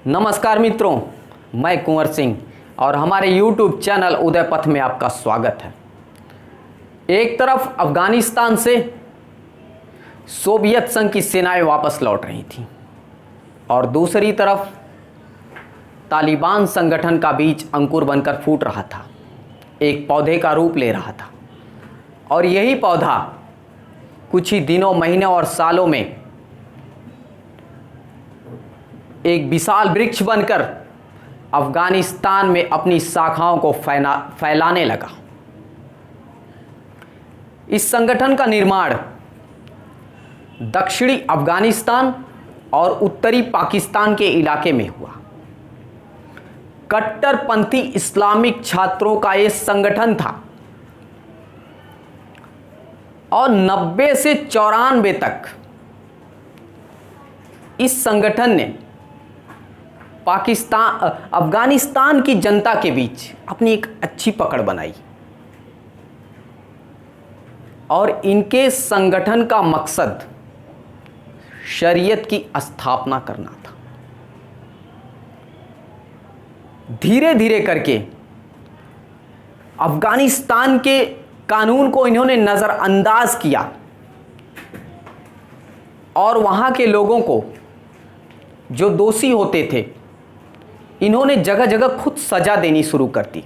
नमस्कार मित्रों, मैं कुंवर सिंह और हमारे YouTube चैनल उदय पथ में आपका स्वागत है। एक तरफ अफगानिस्तान से सोवियत संघ की सेनाएं वापस लौट रही थीं और दूसरी तरफ तालिबान संगठन का बीज अंकुर बनकर फूट रहा था, एक पौधे का रूप ले रहा था और यही पौधा कुछ ही दिनों, महीनों और सालों में एक विशाल वृक्ष बनकर अफगानिस्तान में अपनी शाखाओं को फैलाने लगा। इस संगठन का निर्माण दक्षिणी अफगानिस्तान और उत्तरी पाकिस्तान के इलाके में हुआ। कट्टरपंथी इस्लामिक छात्रों का यह संगठन था और 90 से 94 तक इस संगठन ने अफगानिस्तान की जनता के बीच अपनी एक अच्छी पकड़ बनाई और इनके संगठन का मकसद शरीयत की स्थापना करना था। धीरे धीरे करके अफगानिस्तान के कानून को इन्होंने नज़रअंदाज किया और वहां के लोगों को जो दोषी होते थे इन्होंने जगह जगह खुद सज़ा देनी शुरू कर दी।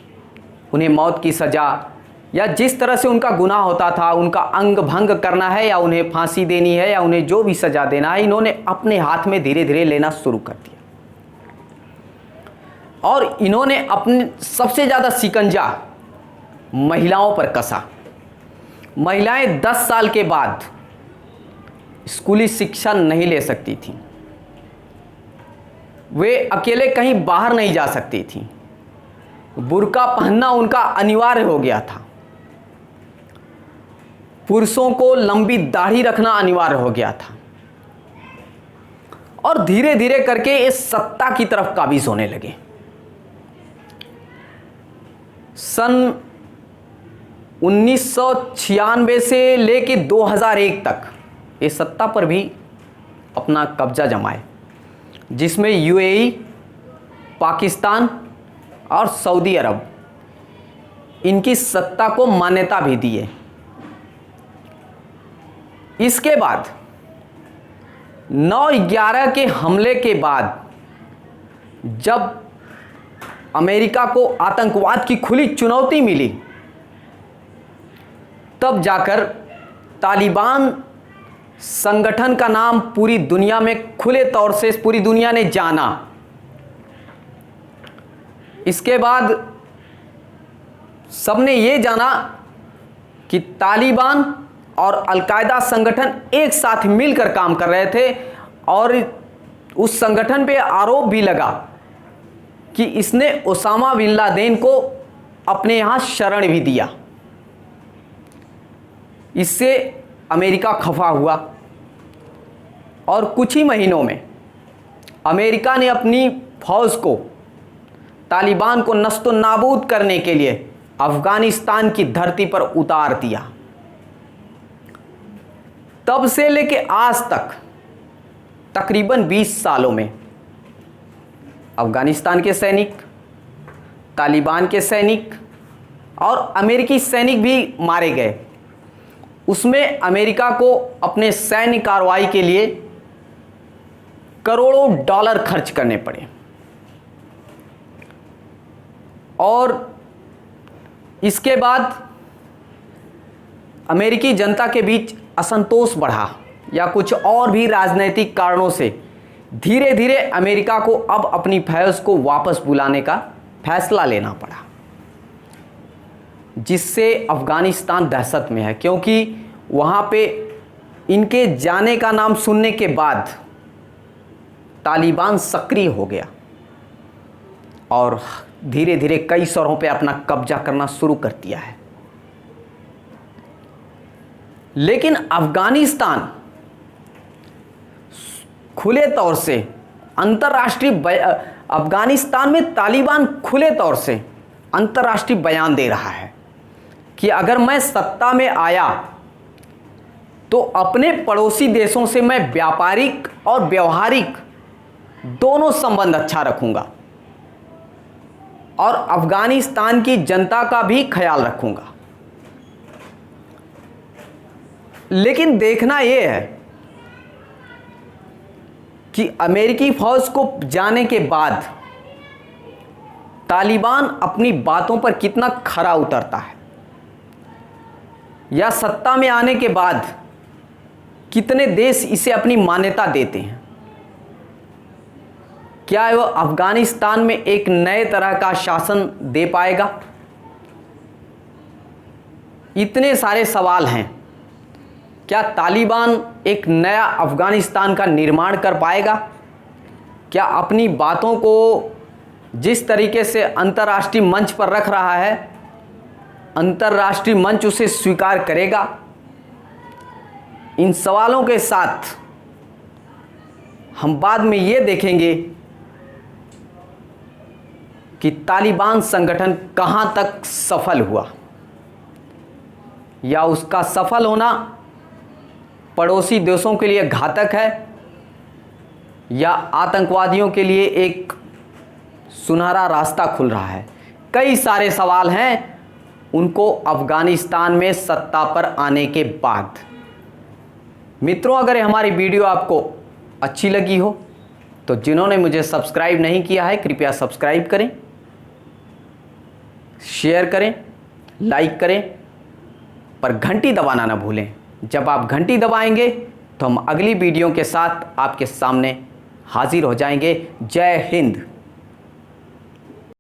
उन्हें मौत की सज़ा या जिस तरह से उनका गुनाह होता था, उनका अंग भंग करना है या उन्हें फांसी देनी है या उन्हें जो भी सज़ा देना है, इन्होंने अपने हाथ में धीरे धीरे लेना शुरू कर दिया। और इन्होंने अपने सबसे ज़्यादा शिकंजा महिलाओं पर कसा। महिलाएं 10 साल के बाद स्कूली शिक्षा नहीं ले सकती थीं, वे अकेले कहीं बाहर नहीं जा सकती थीं, बुर्का पहनना उनका अनिवार्य हो गया था, पुरुषों को लंबी दाढ़ी रखना अनिवार्य हो गया था और धीरे धीरे करके इस सत्ता की तरफ काबिज होने लगे। सन 1996 से लेके 2001 तक ये सत्ता पर भी अपना कब्जा जमाए, जिसमें यूएई, पाकिस्तान और सऊदी अरब इनकी सत्ता को मान्यता भी दिए। इसके बाद 9/11 के हमले के बाद जब अमेरिका को आतंकवाद की खुली चुनौती मिली, तब जाकर तालिबान संगठन का नाम पूरी दुनिया में खुले तौर से पूरी दुनिया ने जाना। इसके बाद सबने ये जाना कि तालिबान और अलकायदा संगठन एक साथ मिलकर काम कर रहे थे और उस संगठन पे आरोप भी लगा कि इसने ओसामा बिन लादेन को अपने यहां शरण भी दिया। इससे अमेरिका खफा हुआ और कुछ ही महीनों में अमेरिका ने अपनी फौज को तालिबान को नस्तो नाबूद करने के लिए अफगानिस्तान की धरती पर उतार दिया। तब से लेके आज तक तकरीबन 20 सालों में अफगानिस्तान के सैनिक, तालिबान के सैनिक और अमेरिकी सैनिक भी मारे गए। उसमें अमेरिका को अपने सैन्य कार्रवाई के लिए करोड़ों डॉलर खर्च करने पड़े और इसके बाद अमेरिकी जनता के बीच असंतोष बढ़ा या कुछ और भी राजनीतिक कारणों से धीरे धीरे अमेरिका को अब अपनी फौज को वापस बुलाने का फैसला लेना पड़ा, जिससे अफगानिस्तान दहशत में है, क्योंकि वहाँ पे इनके जाने का नाम सुनने के बाद तालिबान सक्रिय हो गया और धीरे धीरे कई शहरों पे अपना कब्जा करना शुरू कर दिया है। लेकिन अफगानिस्तान खुले तौर से अफगानिस्तान में तालिबान खुले तौर से अंतर्राष्ट्रीय बयान दे रहा है कि अगर मैं सत्ता में आया तो अपने पड़ोसी देशों से मैं व्यापारिक और व्यवहारिक दोनों संबंध अच्छा रखूंगा और अफगानिस्तान की जनता का भी ख्याल रखूंगा। लेकिन देखना यह है कि अमेरिकी फौज को जाने के बाद तालिबान अपनी बातों पर कितना खरा उतरता है, या सत्ता में आने के बाद कितने देश इसे अपनी मान्यता देते हैं। क्या वह अफगानिस्तान में एक नए तरह का शासन दे पाएगा? इतने सारे सवाल हैं। क्या तालिबान एक नया अफगानिस्तान का निर्माण कर पाएगा? क्या अपनी बातों को जिस तरीके से अंतर्राष्ट्रीय मंच पर रख रहा है, अंतर्राष्ट्रीय मंच उसे स्वीकार करेगा? इन सवालों के साथ हम बाद में ये देखेंगे कि तालिबान संगठन कहां तक सफल हुआ, या उसका सफल होना पड़ोसी देशों के लिए घातक है, या आतंकवादियों के लिए एक सुनहरा रास्ता खुल रहा है। कई सारे सवाल हैं उनको अफगानिस्तान में सत्ता पर आने के बाद। मित्रों, अगर हमारी वीडियो आपको अच्छी लगी हो तो जिन्होंने मुझे सब्सक्राइब नहीं किया है कृपया सब्सक्राइब करें, शेयर करें, लाइक करें, पर घंटी दबाना ना भूलें। जब आप घंटी दबाएंगे तो हम अगली वीडियो के साथ आपके सामने हाजिर हो जाएंगे। जय हिंद।